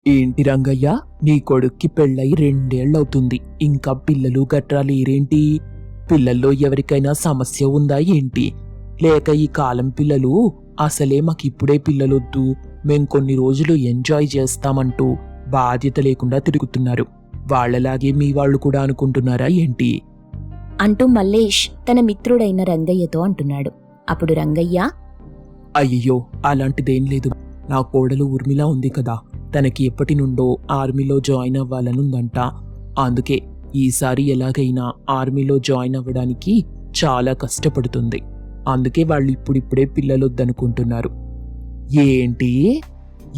ఏంటి రంగయ్య, నీ కొడుక్కి పెళ్ళై 2 ఏళ్లవుతుంది. ఇంకా పిల్లలు గట్రా లేరేంటి? పిల్లల్లో ఎవరికైనా సమస్య ఉందా ఏంటి? లేక ఈ కాలం పిల్లలు అసలే మాకిప్పుడే పిల్లలొద్దు, మేం కొన్ని రోజులు ఎంజాయ్ చేస్తామంటూ బాధ్యత లేకుండా తిరుగుతున్నారు. వాళ్ళలాగే మీ వాళ్ళు కూడా అనుకుంటున్నారా ఏంటి? అంటూ మల్లేష్ తన మిత్రుడైన రంగయ్యతో అంటున్నాడు. అప్పుడు రంగయ్య, అయ్యో, అలాంటిదేం లేదు. నా కోడలు ఊర్మిళ ఉంది కదా, తనకి ఎప్పటి నుండో ఆర్మీలో జాయిన్ అవ్వాలనుందంట. అందుకే ఈసారి ఎలాగైనా ఆర్మీలో జాయిన్ అవ్వడానికి చాలా కష్టపడుతుంది. అందుకే వాళ్ళు ఇప్పుడిప్పుడే పిల్లలొద్దనుకుంటున్నారు. ఏంటి?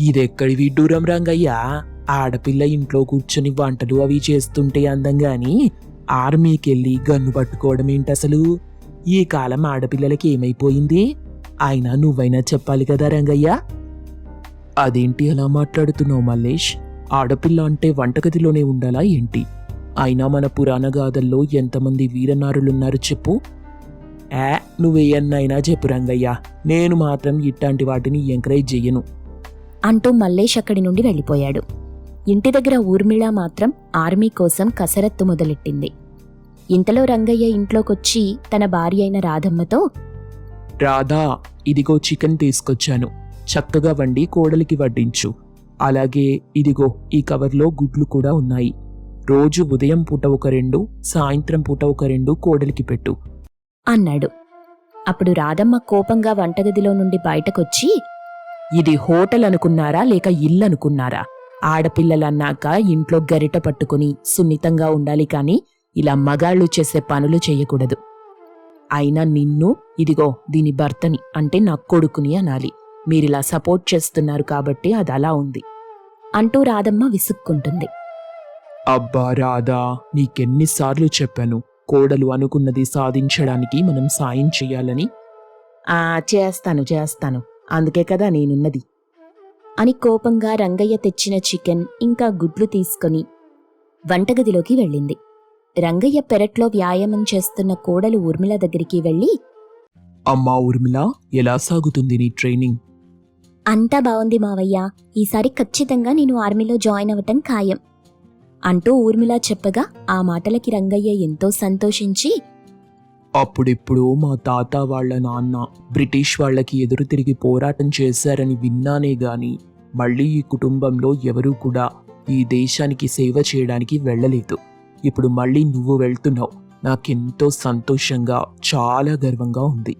ఇదెక్కడి విడ్డూరం రంగయ్య? ఆడపిల్ల ఇంట్లో కూర్చొని వంటలు అవి చేస్తుంటే అందంగాని ఆర్మీకెళ్ళి గన్ను పట్టుకోవడం ఏంటసలు? ఈ కాలం ఆడపిల్లలకి ఏమైపోయింది? అయినా నువ్వైనా చెప్పాలి కదా రంగయ్య. అదేంటి అలా మాట్లాడుతున్నావు మల్లేష్? ఆడపిల్ల అంటే వంటగదిలోనే ఉండాలా ఏంటి? అయినా మన పురాణ గాథల్లో ఎంతమంది వీరనారులున్నారు చెప్పు. నువ్వేయన్నైనా చెప్పు రంగయ్య, నేను మాత్రం ఇట్లాంటి వాటిని ఎంకరేజ్ చెయ్యను అంటూ మల్లేష్ అక్కడి నుండి వెళ్ళిపోయాడు. ఇంటి దగ్గర ఊర్మిళ మాత్రం ఆర్మీ కోసం కసరత్తు మొదలెట్టింది. ఇంతలో రంగయ్య ఇంట్లోకొచ్చి తన భార్య అయిన రాధమ్మతో, రాధా, ఇదిగో చికెన్ తీసుకొచ్చాను, చక్కగా వండి కోడలికి వడ్డించు. అలాగే ఇదిగో ఈ కవర్లో గుడ్లు కూడా ఉన్నాయి. రోజు ఉదయం పూట ఒక 2, సాయంత్రం పూట ఒక 2 కోడలికి పెట్టు అన్నాడు. అప్పుడు రాధమ్మ కోపంగా వంటగదిలో నుండి బయటకొచ్చి, ఇది హోటల్ అనుకున్నారా లేక ఇల్లు అనుకున్నారా? ఆడపిల్లలన్నాక ఇంట్లో గరిట పట్టుకుని సున్నితంగా ఉండాలి కానీ ఇలా మగాళ్ళు చేసే పనులు చేయకూడదు. అయినా నిన్ను, ఇదిగో దీని భర్తని అంటే నా కొడుకుని అనాలి. మీరిలా సపోర్ట్ చేస్తున్నారు కాబట్టి అది అలా ఉంది అంటూ రాధమ్మ విసుక్కుంటుంది. అబ్బా రాధా, నీకెన్నిసార్లు చెప్పాను, కోడలు అనుకున్నది సాధించడానికి మనం సాయం చెయ్యాలని. చేస్తాను, అందుకే కదా నేనున్నది అని కోపంగా రంగయ్య తెచ్చిన చికెన్ ఇంకా గుడ్లు తీసుకొని వంటగదిలోకి వెళ్ళింది. రంగయ్య పెరట్లో వ్యాయామం చేస్తున్న కోడలు ఊర్మిళ దగ్గరికి వెళ్ళి, అమ్మా ఊర్మిళ, ఎలా సాగుతుంది నీ ట్రైనింగ్? అంతా బావుంది మావయ్య, ఈసారి ఖచ్చితంగా నేను ఆర్మీలో జాయిన్ అవ్వటం ఖాయం అంటూ ఊర్మిళ చెప్పగా ఆ మాటలకి రంగయ్య ఎంతో సంతోషించి, అప్పుడిప్పుడు మా తాత వాళ్ల నాన్న బ్రిటిష్ వాళ్లకి ఎదురు తిరిగి పోరాటం చేశారని విన్నానే గాని మళ్ళీ ఈ కుటుంబంలో ఎవరూ కూడా ఈ దేశానికి సేవ చేయడానికి వెళ్ళలేదు. ఇప్పుడు మళ్ళీ నువ్వు వెళ్తున్నావు. నాకెంతో సంతోషంగా, చాలా గర్వంగా ఉంది.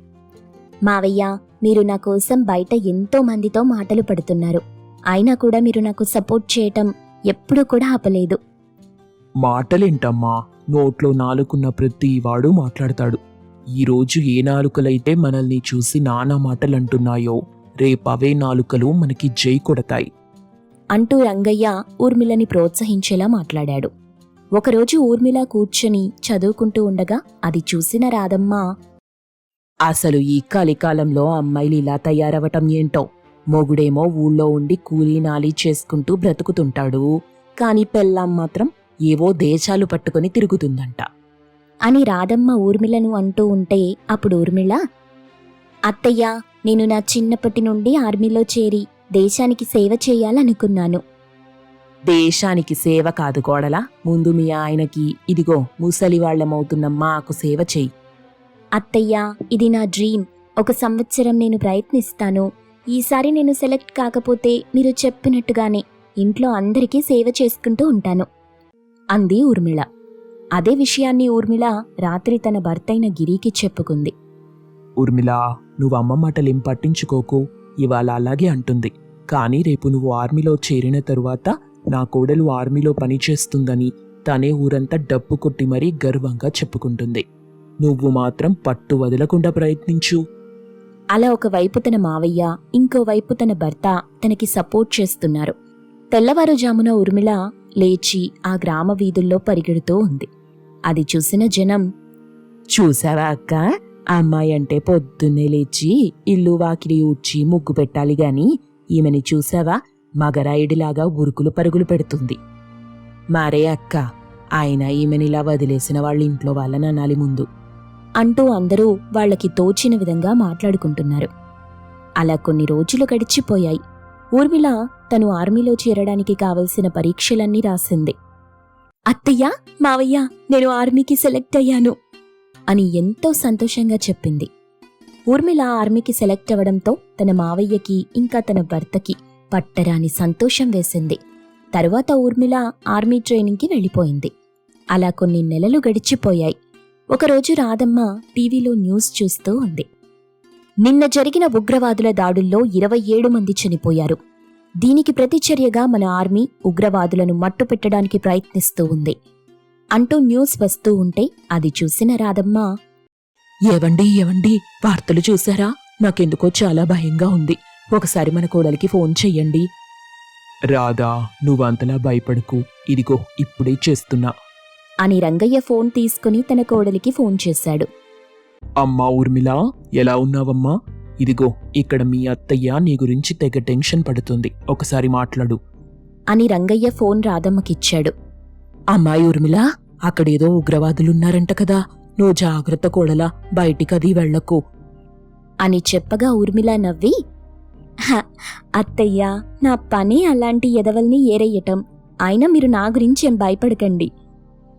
మావయ్య, మీరు నా కోసం బయట ఎంతో మందితో మాటలు పడుతున్నారు, అయినా కూడా మీరు నాకు సపోర్ట్ చేయటం ఎప్పుడూ కూడా ఆపలేదు. మాటలేంటమ్మా, నోట్లో నాలుకున్న ప్రతి వాడు మాట్లాడతాడు. ఈరోజు ఏ నాలుకలైతే మనల్ని చూసి నానా మాటలంటున్నాయో రేపవే నాలుకలు మనకి జై కొడతాయి అంటూ రంగయ్య ఊర్మిళని ప్రోత్సహించేలా మాట్లాడాడు. ఒకరోజు ఊర్మిళ కూర్చొని చదువుకుంటూ ఉండగా అది చూసిన రాధమ్మ, అసలు ఈ కలికాలంలో అమ్మాయిలు ఇలా తయారవటం ఏంటో? మొగుడేమో ఊళ్ళో ఉండి కూలీ నాలీ చేసుకుంటూ బ్రతుకుతుంటాడు, కాని పెళ్ళాం మాత్రం ఏవో దేశాలు పట్టుకుని తిరుగుతుందంట అని రాధమ్మ ఊర్మిళను అంటూ ఉంటే అప్పుడు ఊర్మిళ, అత్తయ్య, నేను నా చిన్నప్పటి నుండి ఆర్మీలో చేరి దేశానికి సేవ చేయాలనుకున్నాను. దేశానికి సేవ కాదు కోడలా, ముందు మీ ఆయనకి ఇదిగో ముసలివాళ్లమవుతున్న మాకు సేవ చెయ్యి. అత్తయ్య, ఇది నా డ్రీమ్. 1 సంవత్సరం నేను ప్రయత్నిస్తాను. ఈసారి నేను సెలెక్ట్ కాకపోతే మీరు చెప్పినట్టుగానే ఇంట్లో అందరికీ సేవ చేసుకుంటూ ఉంటాను అంది ఊర్మిళ. అదే విషయాన్ని ఊర్మిళ రాత్రి తన భర్తైన గిరికి చెప్పుకుంది. ఊర్మిళ, నువ్వు అమ్మ మాటలేం పట్టించుకోకు, ఇవాళ అలాగే అంటుంది. కానీ రేపు నువ్వు ఆర్మీలో చేరిన తరువాత నా కోడలు ఆర్మీలో పనిచేస్తుందని తనే ఊరంతా డప్పు కొట్టి మరీ గర్వంగా చెప్పుకుంటుంది. నువ్వు మాత్రం పట్టు వదలకుండా ప్రయత్నించు. అలా ఒకవైపు తన మావయ్య, ఇంకోవైపు తన భర్త తనకి సపోర్ట్ చేస్తున్నారు. తెల్లవారుజామున ఊర్మిళ లేచి ఆ గ్రామ వీధుల్లో పరిగెడుతూ ఉంది. అది చూసిన జనం, చూసావా అక్క, అమ్మాయి అంటే పొద్దున్నే లేచి ఇల్లు వాకిలి ఊడ్చి ముగ్గు పెట్టాలి గాని ఈమెని చూసావా, మగరాయుడిలాగా ఉరుకులు పరుగులు పెడుతుంది. మరే అక్క, ఆయన ఈమెనిలా వదిలేసిన వాళ్ళ ఇంట్లో వాళ్ళని అనాలి ముందు అంటూ అందరూ వాళ్లకి తోచిన విధంగా మాట్లాడుకుంటున్నారు. అలా కొన్ని రోజులు గడిచిపోయాయి. ఊర్మిళ తను ఆర్మీలో చేరడానికి కావలసిన పరీక్షలన్నీ రాసింది. అత్తయ్య, మావయ్య, నేను ఆర్మీకి సెలెక్ట్ అయ్యాను అని ఎంతో సంతోషంగా చెప్పింది. ఊర్మిళ ఆర్మీకి సెలెక్ట్ అవ్వడంతో తన మావయ్యకి ఇంకా తన భర్తకి పట్టరాని సంతోషం వేసింది. తరువాత ఊర్మిళ ఆర్మీ ట్రైనింగ్కి వెళ్ళిపోయింది. అలా కొన్ని నెలలు గడిచిపోయాయి. ఒకరోజు రాధమ్మ టీవీలో న్యూస్ చూస్తూ ఉంది. నిన్న జరిగిన ఉగ్రవాదుల దాడుల్లో 27 మంది చనిపోయారు. దీనికి ప్రతిచర్యగా మన ఆర్మీ ఉగ్రవాదులను మట్టుపెట్టడానికి ప్రయత్నిస్తూ ఉంది అంటూ న్యూస్ వస్తూ ఉంటే అది చూసిన రాధమ్మ, ఏవండి వార్తలు చూసారా? నాకెందుకో చాలా భయంగా ఉంది. ఒకసారి మన కోడలికి ఫోన్ చెయ్యండి. రాధా, నువ్వంతలా భయపడకు, ఇదిగో ఇప్పుడే చేస్తున్నా అని రంగయ్య ఫోన్ తీసుకుని తన కోడలికి ఫోన్ చేశాడు. అమ్మా ఊర్మిళ, ఎలా ఉన్నావమ్మా? ఇదిగో ఇక్కడ మీ అత్తయ్య నీ గురించి తెగ టెన్షన్ పడుతుంది, ఒకసారి మాట్లాడు అని రంగయ్య ఫోన్ రాధమ్మకిచ్చాడు. అమ్మాయి ఊర్మిళ, అక్కడేదో ఉగ్రవాదులున్నారంట కదా, నువ్వు జాగ్రత్త కోడలా, బయటికది వెళ్లకు అని చెప్పగా ఊర్మిళ నవ్వి, అత్తయ్య, నా పని అలాంటి ఎదవల్ని ఏరెయ్యటం, అయినా మీరు నా గురించి ఏం భయపడకండి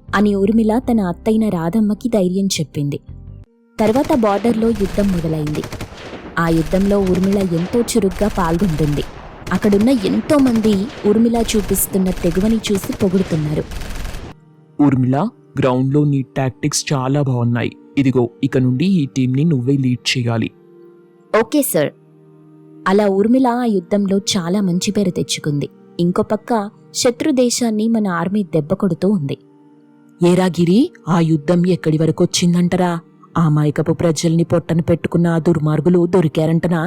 అని ఊర్మిళ తన అత్తయ్యన రాధమ్మకి ధైర్యం చెప్పింది. తర్వాత బార్డర్లో యుద్ధం మొదలైంది. ఆ యుద్ధంలో ఊర్మిళ ఎంతో చురుగ్గా పాల్గొంటుంది. అక్కడున్న ఎంతో మంది ఊర్మిళ చూపిస్తున్న తెగువని చూసి పొగుడుతున్నారు. ఊర్మిళ, గ్రౌండ్లో నీ టాక్టిక్స్ చాలా బాగున్నాయి. ఇదిగో ఇక నుండి ఈ టీంని నువ్వే లీడ్ చేయాలి. Okay sir. అలా ఊర్మిళ ఆ యుద్ధంలో చాలా మంచి పేరు తెచ్చుకుంది. ఇంకో పక్క శత్రు దేశాన్ని మన ఆర్మీ దెబ్బ కొడుతూ ఉంది. ఏరాగిరి, ఆ యుద్ధం ఎక్కడి వరకొచ్చిందంటరా? ఆ మైకపు ప్రజల్ని పొట్టన పెట్టుకున్న ఆ దుర్మార్గులు దొరికారంటనా?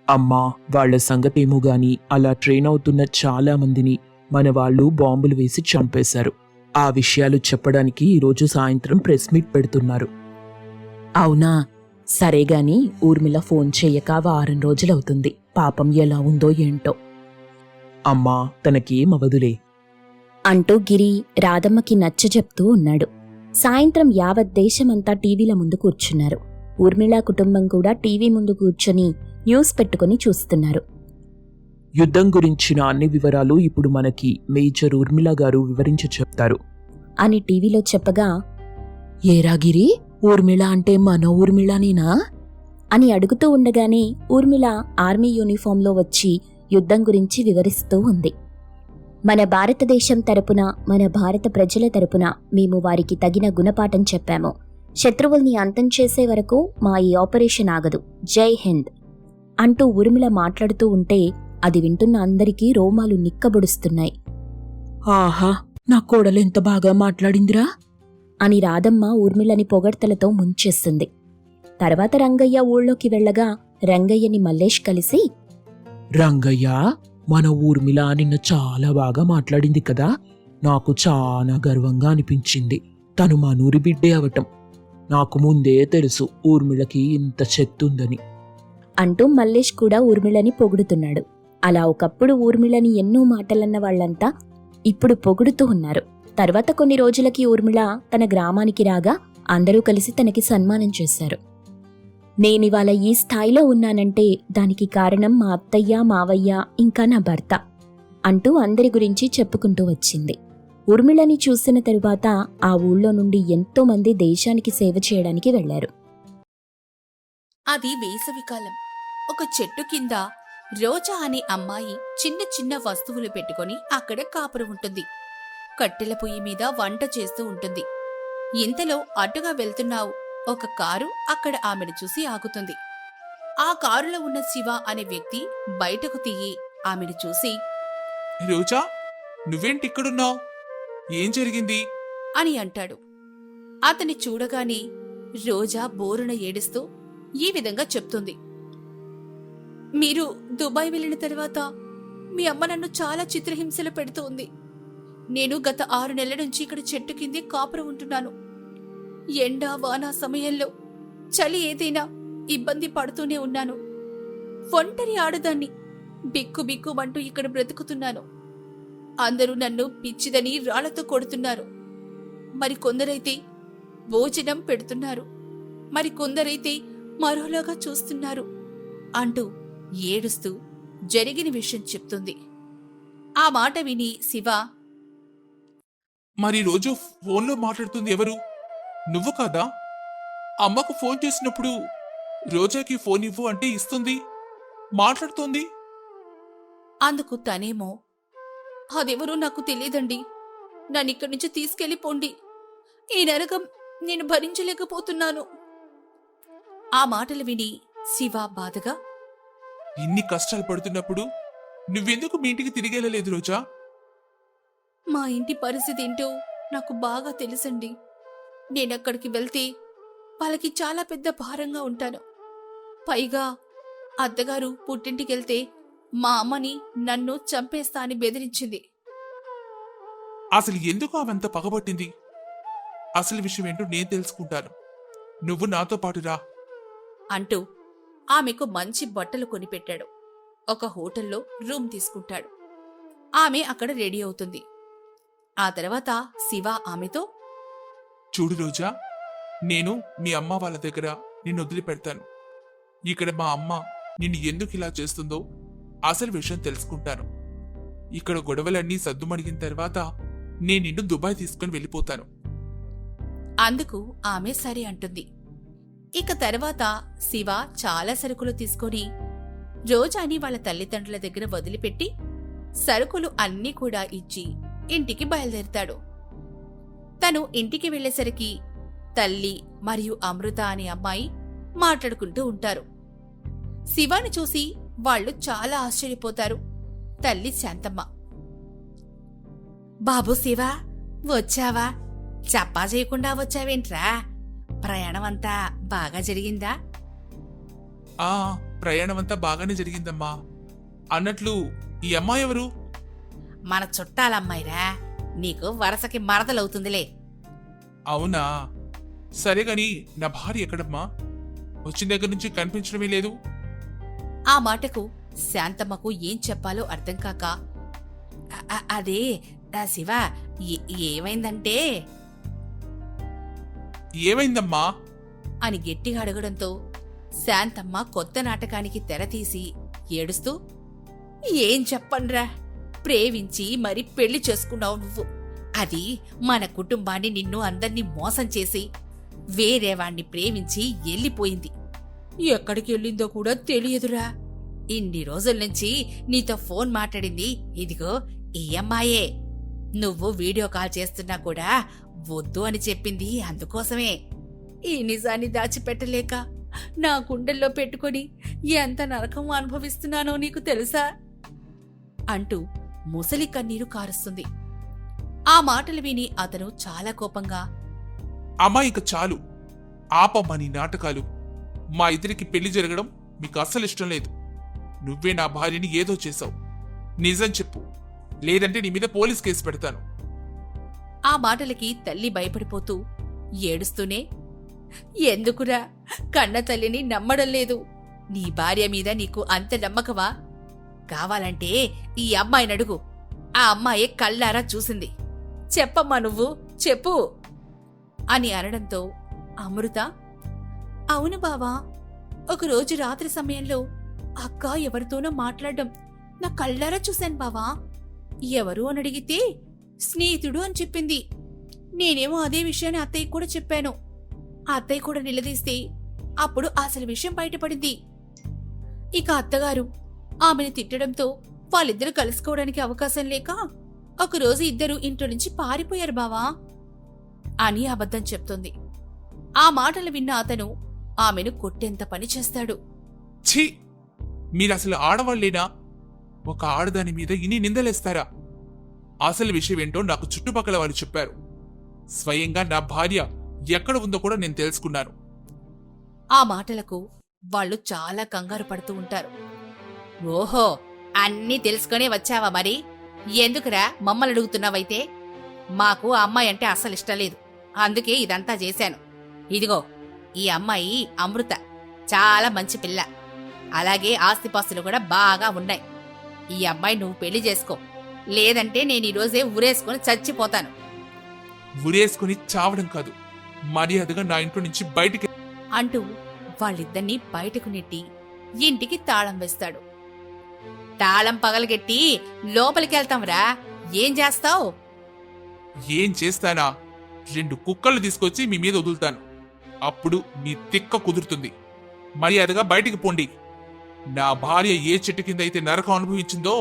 అమ్మా, వాళ్ల సంగతేమో గాని అలా ట్రైన్ అవుతున్న చాలా మందిని మన వాళ్ళు బాంబులు వేసి చంపేశారు. ఆ విషయాలు చెప్పడానికి ఈరోజు సాయంత్రం ప్రెస్ మీట్ పెడుతున్నారు. అవునా? సరేగాని ఊర్మిళ ఫోన్ చెయ్యక వారం రోజులవుతుంది. పాపం ఎలా ఉందో ఏంటో. అమ్మా, తనకేమవదులే అంటూ గిరి రాధమ్మకి నచ్చజెప్తూ ఉన్నాడు. సాయంత్రం యావత్ దేశమంతా టీవీల ముందు కూర్చున్నారు. ఊర్మిళ కుటుంబం కూడా టీవీ ముందు కూర్చొని న్యూస్ పెట్టుకుని చూస్తున్నారు. యుద్ధం గురించిన అన్ని వివరాలు ఇప్పుడు మనకి మేజర్ ఊర్మిళ గారు వివరించి చెప్తారు అని టీవీలో చెప్పగా, ఏరాగిరి, ఊర్మిళ అంటే మన ఊర్మిళనేనా అని అడుగుతూ ఉండగానే ఊర్మిళ ఆర్మీ యూనిఫాంలో వచ్చి యుద్ధం గురించి వివరిస్తూ ఉంది. మన భారతదేశం తరపున, మన భారత ప్రజల తరపున మేము వారికి తగిన గుణపాఠం చెప్పాము. శత్రువుల్ని అంతం చేసే వరకు మా ఈ ఆపరేషన్ ఆగదు. జై హింద్ అంటూ ఊర్మిళ మాట్లాడుతూ ఉంటే అది వింటున్న అందరికీ రోమాలు నిక్కబొడుస్తున్నాయి. ఆహా, నా కోడలెంత బాగా మాట్లాడిందిరా అని రాధమ్మ ఊర్మిళని పొగడ్తలతో ముంచేస్తుంది. తర్వాత రంగయ్య ఊళ్ళోకి వెళ్ళగా రంగయ్యని మల్లేష్ కలిసి, రంగయ్య, మన ఊర్మిళ నిన్న చాలా బాగా మాట్లాడింది కదా, నాకు చాలా గర్వంగా అనిపించింది. తను మా నూరి బిడ్డే అవటం. నాకు ముందే తెలుసు ఊర్మిళకి ఇంత శక్తి ఉందని అంటూ మల్లేష్ కూడా ఊర్మిళని పొగుడుతున్నాడు. అలా ఒకప్పుడు ఊర్మిళని ఎన్నో మాటలన్న వాళ్లంతా ఇప్పుడు పొగుడుతూ ఉన్నారు. తర్వాత కొన్ని రోజులకి ఊర్మిళ తన గ్రామానికి రాగా అందరూ కలిసి తనకి సన్మానం చేశారు. నేనివాళ ఈ స్థాయిలో ఉన్నానంటే దానికి కారణం మా అత్తయ్య, మావయ్య, ఇంకా నా భర్త అంటూ అందరి గురించి చెప్పుకుంటూ వచ్చింది. ఊర్మిళని చూసిన తరువాత ఆ ఊళ్ళో నుండి ఎంతో మంది దేశానికి సేవ చేయడానికి వెళ్లారు. అది వేసవికాలం. ఒక చెట్టు కింద రోజా అనే అమ్మాయి చిన్న చిన్న వస్తువులు పెట్టుకుని అక్కడ కాపురం ఉంటుంది. కట్టెల పొయ్యి మీద వంట చేస్తూ ఉంటుంది. ఇంతలో అటుగా వెళ్తున్నావు ఒక కారు అక్కడ ఆమెను చూసి ఆగుతుంది. ఆ కారులో ఉన్న శివ అనే వ్యక్తి బయటకు తీయి ఆమెను చూసి, రోజా, నువ్వేంటిక్కడున్నావు? ఏం జరిగింది అని అంటాడు. అతని చూడగానే రోజా బోరున ఏడుస్తూ ఈ విధంగా చెప్తుంది. మీరు దుబాయ్ వెళ్ళిన తర్వాత మీ అమ్మ నన్ను చాలా చిత్రహింసలు పెడుతోంది. నేను గత 6 నెలల నుంచి ఇక్కడ చెట్టు కిందే కాపురం ఉంటున్నాను. ఎండ వాన సమయంలో చలి ఏదైనా ఇబ్బంది పడుతూనే ఉన్నాను. ఒంటరి ఆడదాన్ని బిక్కు బిక్కుమంటూ ఇక్కడ బ్రతుకుతున్నాను. అందరూ నన్ను పిచ్చిదని రాళ్లతో కొడుతున్నారు. మరికొందరైతే భోజనం పెడుతున్నారు, మరికొందరైతే మరోలాగా చూస్తున్నారు అంటూ ఏడుస్తూ జరిగిన విషయం చెప్తుంది. ఆ మాట విని శివ, మరి రోజు ఫోన్లో మాట్లాడుతుంది ఎవరు? నువ్వు కాదా? అమ్మకు ఫోన్ చేసినప్పుడు రోజాకి ఫోన్ ఇవ్వు అంటే ఇస్తుంది, మాట్లాడుతోంది. అందుకు తనేమో, అదెవరో నాకు తెలియదండి, నన్నిక్కడి నుంచి తీసుకెళ్ళిపోండి, ఈ నరకం నేను భరించలేకపోతున్నాను. ఆ మాటలు విని శివ బాధగా, ఇన్ని కష్టాలు పడుతున్నప్పుడు నువ్వెందుకు మీ ఇంటికి తిరిగెళ్ళలేదు రోజా? మా ఇంటి పరిస్థితి ఏంటో నాకు బాగా తెలుసండి. నేనక్కడికి వెళ్తే వాళ్ళకి చాలా పెద్ద భారంగా ఉంటాను. పైగా అత్తగారు పుట్టింటికెళ్తే మా అమ్మని నన్ను చంపేస్తా అని బెదిరించింది. అసలు ఎందుకు ఆమెంత పగబట్టింది? అసలు విషయం ఏంటో నేను తెలుసుకుంటాను, నువ్వు నాతో పాటు రా అంటూ ఆమెకు మంచి బట్టలు కొనిపెట్టాడు. ఒక హోటల్లో రూమ్ తీసుకుంటాడు. ఆమె అక్కడ రెడీ అవుతుంది. ఆ తర్వాత శివ ఆమెతో, చూడు రోజా, నేను మీ అమ్మ వాళ్ళ దగ్గర నిన్ను వదిలిపెడతాను. ఇక్కడ మా అమ్మ నిన్ను ఎందుకు ఇలా చేస్తుందో అసలు విషయం తెలుసుకుంటాను. ఇక్కడ గొడవలన్నీ సద్దుమణిగిన తర్వాత నేను నిన్ను దుబాయ్ తీసుకుని వెళ్ళిపోతాను. అందుకు ఆమె సరే అంటుంది. ఇక తర్వాత శివ చాలా సరుకులు తీసుకొని రోజాని వాళ్ళ తల్లిదండ్రుల దగ్గర వదిలిపెట్టి సరుకులు అన్నీ కూడా ఇచ్చి ఇంటికి బయలుదేరుతాడు. తను ఇంటికి వెళ్లేసరికి తల్లి మరియు అమృత అనే అమ్మాయి మాట్లాడుకుంటూ ఉంటారు. శివాని చూసి వాళ్ళు చాలా ఆశ్చర్యపోతారు. తల్లి శాంతమ్మ, బాబు శివ, వచ్చావా? చెప్పా చేయకుండా వచ్చావేంట్రా? ప్రయాణమంతా బాగా జరిగిందా? ఆ ప్రయాణమంతా బాగానే జరిగిందమ్మా. అన్నట్లు ఈ అమ్మాయి ఎవరు? మన చుట్టాలమ్మాయిరా, నీకు వరసకి మరదలవుతుందిలే. అవునా, సరే గాని నా భార్య ఎక్కడమ్మా? వచ్చిన దగ్గర నుంచి కనిపించడమే లేదు. ఆ మాటకు శాంతమ్మకు ఏం చెప్పాలో అర్థం కాక, అదే శివ, ఏమైందంటే ఏమైందమ్మా అని గట్టిగా అడగడంతో శాంతమ్మ కొత్త నాటకానికి తెరతీసి ఏడుస్తూ, ఏం చెప్పండ్రా, ప్రేమించి మరి పెళ్లి చేసుకున్నావు నువ్వు. అది మన కుటుంబాన్ని నిన్ను అందర్నీ మోసం చేసి వేరేవాణ్ణి ప్రేమించి వెళ్ళిపోయింది. ఎక్కడికి వెళ్ళిందో కూడా తెలియదురా. ఇన్ని రోజుల నుంచి నీతో ఫోన్ మాట్లాడింది ఇదిగో ఈ అమ్మాయే. నువ్వు వీడియో కాల్ చేస్తున్నా కూడా వద్దు అని చెప్పింది అందుకోసమే. ఈ నిజాన్ని దాచిపెట్టలేక నా గుండెల్లో పెట్టుకొని ఎంత నరకం అనుభవిస్తున్నానో నీకు తెలుసా అంటూ ముసలి కన్నీరు కారుస్తుంది. ఆ మాటలు విని అతను చాలా కోపంగా, అమ్మా ఇక చాలు, ఆపమ్మా నీ నాటకాలు. మా ఇద్దరికి పెళ్లి జరగడం మీకు అస్సలు ఇష్టం లేదు. నువ్వే నా భార్యని ఏదో చేశావు, నిజం చెప్పు, లేదంటే నీ మీద పోలీస్ కేసు పెడతాను. ఆ మాటలకి తల్లి భయపడిపోతూ ఏడుస్తూనే, ఎందుకురా, కన్న తల్లిని నమ్మడం లేదు. నీ భార్య మీద నీకు అంత నమ్మకమా? కావాలంటే ఈ అమ్మాయిని అడుగు, ఆ అమ్మాయే కళ్ళారా చూసింది. చెప్పమ్మా, నువ్వు చెప్పు అని అనడంతో అమృత, అవును బావా, ఒకరోజు రాత్రి సమయంలో అక్క ఎవరితోనో మాట్లాడడం నా కళ్ళారా చూశాను బావా. ఎవరు అని అడిగితే స్నేహితుడు అని చెప్పింది. నేనేమో అదే విషయాన్ని అత్తయ్య కూడా చెప్పాను. అత్తయ్య కూడా నిలదీస్తే అప్పుడు అసలు విషయం బయటపడింది. ఇక అత్తగారు ఆమెను తిట్టడంతో వాళ్ళిద్దరూ కలుసుకోవడానికి అవకాశం లేక ఒకరోజు ఇద్దరు ఇంట్లో నుంచి పారిపోయారు బావా అని అబద్ధం చెప్తుంది. ఆ మాటలు విన్న అతను ఆమెను కొట్టేంత పని చేస్తాడు. ఛీ, మీరసలు ఆడవాళ్లేనా? ఒక ఆడదాని మీద ఇన్ని నిందలేస్తారా? అసలు విషయం ఏంటో నాకు చుట్టుపక్కల వాళ్ళు చెప్పారు. స్వయంగా నా భార్య ఎక్కడ ఉందో కూడా నేను తెలుసుకున్నాను. ఆ మాటలకు వాళ్ళు చాలా కంగారు పడుతూ ఉంటారు. ఓహో, అన్నీ తెలుసుకునే వచ్చావా? మరి ఎందుకురా మమ్మల్ని అడుగుతున్నావైతే? మాకు ఆ అమ్మాయి అంటే అస్సలు ఇష్టం లేదు, అందుకే ఇదంతా చేశాను. ఇదిగో ఈ అమ్మాయి అమృత, చాలా మంచి పిల్ల, అలాగే ఆస్తిపాస్తులు కూడా బాగా ఉన్నాయి. ఈ అమ్మాయి నువ్వు పెళ్లి చేసుకో, లేదంటే నేను ఈరోజే ఊరేసుకుని చచ్చిపోతాను. ఉరేసుకుని చావడం కాదు, మర్యాదగా నా ఇంట్లో నుంచి బయటికి అంటూ వాళ్ళిద్దరినీ బయటకు నెట్టి ఇంటికి తాళం వేస్తాడు. తాళం పగలగెట్టి లోపలికెళ్తాంరా. ఏం చేస్తావ్? ఏం చేస్తానా? 2 కుక్కలు తీసుకొచ్చి మీ మీద వదులుతాను. అప్పుడు మీ తిక్క కుదురుతుంది. మర్యాదగా బయటికి పోండి. నా భార్య ఏ చెట్టు కింద అయితే నరకం అనుభవించిందో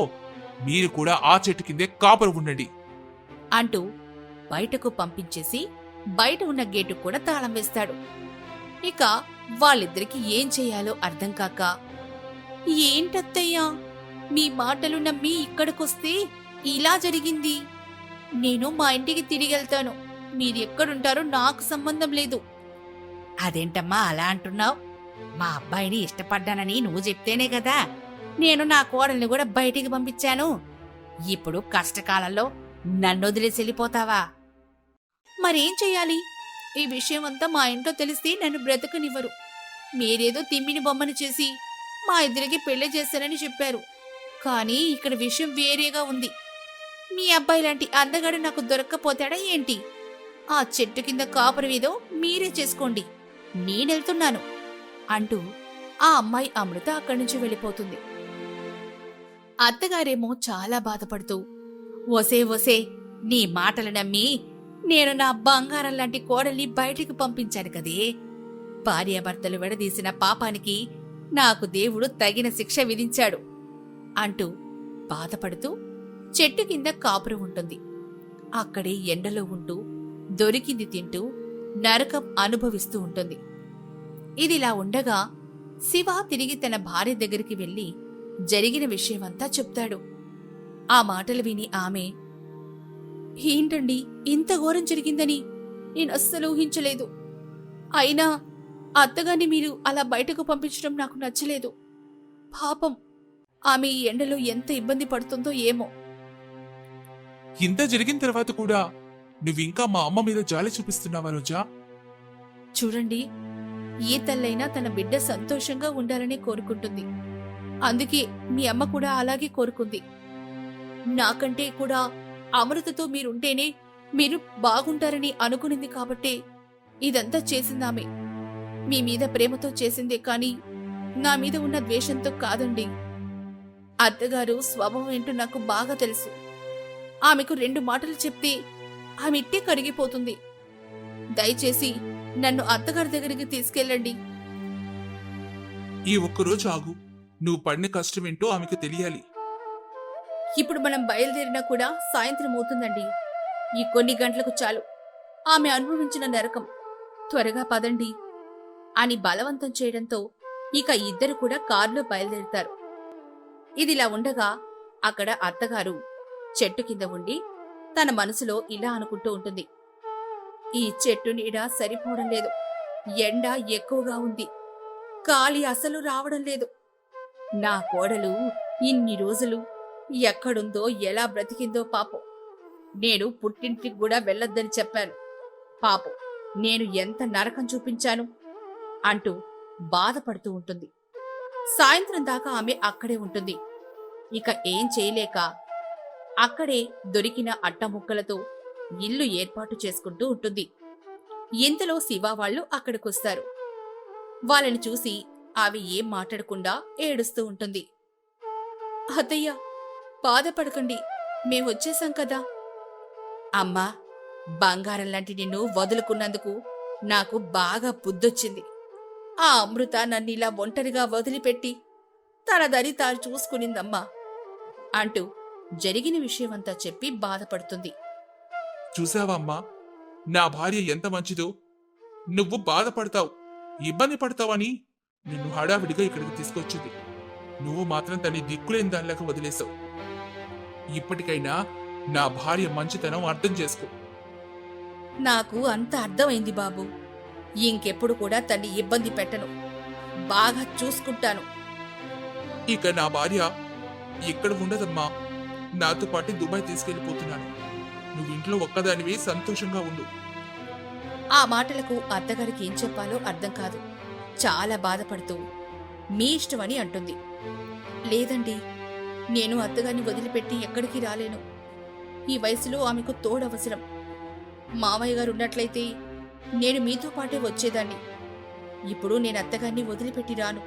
మీరు కూడా ఆ చెట్టు కిందే కాపరు ఉండండి అంటూ బయటకు పంపించేసి బయట ఉన్న గేటు కూడా తాళం వేస్తాడు. ఇక వాళ్ళిద్దరికి ఏం చెయ్యాలో అర్థం కాక, ఏంటత్తయ్యా మీ మాటలు నమ్మి ఇక్కడికొస్తే ఇలా జరిగింది. నేను మా ఇంటికి తిరిగెళ్తాను. మీరెక్కడుంటారో నాకు సంబంధం లేదు. అదేంటమ్మా అలా అంటున్నావు? మా అబ్బాయిని ఇష్టపడ్డానని నువ్వు చెప్తేనే కదా నేను నా కోడల్ని కూడా బయటికి పంపించాను. ఇప్పుడు కష్టకాలంలో నన్ను వదిలేసి వెళ్ళిపోతావా? మరేం చెయ్యాలి? ఈ విషయం అంతా మా ఇంట్లో తెలిస్తే నన్ను బ్రతకనివ్వరు. మీరేదో తిమ్మిని బొమ్మని చేసి మా ఇద్దరికి పెళ్లి చేశారని చెప్పారు. కానీ ఇక్కడ విషయం వేరేగా ఉంది. మీ అబ్బాయి లాంటి అందగాడు నాకు దొరక్కపోతాడా ఏంటి? ఆ చెట్టు కింద కాపురమేదో మీరే చేసుకోండి. నేనెళ్తున్నాను అంటూ ఆ అమ్మాయి అమృత అక్కడి నుంచి వెళ్ళిపోతుంది. అత్తగారేమో చాలా బాధపడుతూ, ఒసే నీ మాటలు నమ్మి నేను నా బంగారం లాంటి కోడల్ని బయటికి పంపించాను కదే. భార్యాభర్తలు విడదీసిన పాపానికి నాకు దేవుడు తగిన శిక్ష విధించాడు అంటూ బాధపడుతూ చెట్టు కింద కాపురం ఉంటుంది. అక్కడే ఎండలో ఉంటూ దొరికింది తింటూ నరకం అనుభవిస్తూ ఉంటుంది. ఇదిలా ఉండగా శివ తిరిగి తన భార్య దగ్గరికి వెళ్లి జరిగిన విషయమంతా చెప్తాడు. ఆ మాటలు విని ఆమె, ఏంటండి ఇంత ఘోరం జరిగిందని నేను అస్సలు ఊహించలేదు. అయినా అత్తగారిని మీరు అలా బయటకు పంపించడం నాకు నచ్చలేదు. పాపం ఆమె ఈ ఎండలో ఎంత ఇబ్బంది పడుతుందో ఏమో. ఇంత జరిగిన తర్వాత కూడా నువ్వింకా మా అమ్మ మీద జాలి చూపిస్తున్నావా రోజా? చూడండి, ఏ తల్లైనా తన బిడ్డ సంతోషంగా ఉండాలని కోరుకుంటుంది. అందుకే మీ అమ్మ కూడా అలాగే కోరుకుంది. నాకంటే కూడా అమృతతో మీరుంటేనే మీరు బాగుంటారని అనుకునింది కాబట్టే ఇదంతా చేసిందామె. మీ మీద ప్రేమతో చేసిందే కాని నా మీద ఉన్న ద్వేషంతో కాదండి. అత్తగారు స్వభావం ఏంటో నాకు బాగా తెలుసు. ఆమెకు 2 మాటలు చెప్తే ఆమె ఇట్టే కరిగిపోతుంది. దయచేసి నన్ను అత్తగారి దగ్గరికి తీసుకెళ్ళండి. ఈ ఒక్కరోజు ఆగు. నువ్వు పడిన కష్టమేంటో ఆమెకు తెలియాలి. ఇప్పుడు మనం బయలుదేరినా కూడా సాయంత్రం అవుతుందండి. ఈ కొన్ని గంటలకు చాలు ఆమె అనుభవించిన నరకం. త్వరగా పదండి అని బలవంతం చేయడంతో ఇక ఇద్దరు కూడా కారులో బయలుదేరుతారు. ఇదిలా ఉండగా అక్కడ అత్తగారు చెట్టు కింద ఉండి తన మనసులో ఇలా అనుకుంటూ ఉంటుంది. ఈ చెట్టు నీడ సరిపోవడం లేదు. ఎండ ఎక్కువగా ఉంది. గాలి అసలు రావడం లేదు. నా కోడలు ఇన్ని రోజులు ఎక్కడుందో ఎలా బ్రతికిందో పాపం. నేను పుట్టింటికి కూడా వెళ్ళొద్దని చెప్పాను. పాపం నేను ఎంత నరకం చూపించాను అంటూ బాధపడుతూ ఉంటుంది. సాయంత్రం దాకా ఆమె అక్కడే ఉంటుంది. ఇక ఏం చేయలేక అక్కడే దొరికిన అట్టముక్కలతో ఇల్లు ఏర్పాటు చేసుకుంటూ ఉంటుంది. ఇంతలో శివ వాళ్ళు అక్కడికొస్తారు. వాళ్ళని చూసి అవి ఏం మాట్లాడకుండా ఏడుస్తూ ఉంటుంది. అత్తయ్య, బాధపడకండి, మేమొచ్చేశాం కదా. అమ్మా, బంగారం లాంటి నిన్ను వదులుకున్నందుకు నాకు బాగా బుద్ధొచ్చింది. ఆ అమృత నన్నిలా ఒంటరిగా వదిలిపెట్టి తన దరి తాను చూసుకునిందమ్మా అంటూ జరిగిన విషయమంతా చెప్పి బాధపడుతుంది. చూసావా అమ్మా, నా భార్య ఎంత మంచిదో. నువ్వు బాధపడతావు, ఇబ్బంది పడతావని నిన్ను హడావిడిగా ఇక్కడికి తీసుకొచ్చింది. నువ్వు మాత్రం తన్ని దిక్కులేని దానిలాగా వదిలేశావు. ఇప్పటికైనా నా భార్య మంచితనం అర్థం చేసుకో. నాకు అంత అర్థమైంది బాబు. ఇంకెప్పుడు కూడా తన్ని ఇబ్బంది పెట్టను. బాగా చూసుకుంటాను. ఇక నా భార్య ఇక్కడ ఉండదమ్మా. నాతో పాటు దుబాయ్ తీసుకెళ్లిపోతున్నాను. నువ్వు ఇంట్లో ఒక్కదానివి సంతోషంగా ఉండు. ఆ మాటలకు అత్తగారికి ఏం చెప్పాలో అర్థం కాదు. చాలా బాధపడుతూ మీ ఇష్టమని అంటుంది. లేదండి, నేను అత్తగారిని వదిలిపెట్టి ఎక్కడికి రాలేను. ఈ వయసులో ఆమెకు తోడవసరం. మామయ్య గారు ఉన్నట్లయితే నేను మీతో పాటే వచ్చేదాన్ని. ఇప్పుడు నేను అత్తగారిని వదిలిపెట్టి రాను.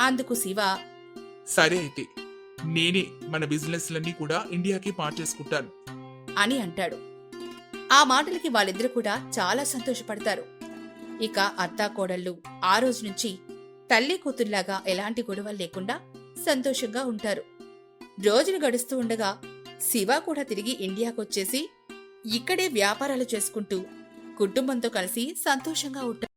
అందుకు శివ, సరే అయితే నేనే మన బిజినెస్లన్నీ కూడా ఇండియాకి మార్చేసుకుంటాను. అని అంటాడు. ఆ మాటలకి వాళ్ళిద్దరూ కూడా చాలా సంతోషపడతారు. ఇక అత్తాకోడళ్ళు ఆ రోజు నుంచి తల్లి కూతుర్లాగా ఎలాంటి గొడవలు లేకుండా సంతోషంగా ఉంటారు. రోజులు గడుస్తూ ఉండగా శివ కూడా తిరిగి ఇండియాకొచ్చేసి ఇక్కడే వ్యాపారాలు చేసుకుంటూ కుటుంబంతో కలిసి సంతోషంగా ఉంటాడు.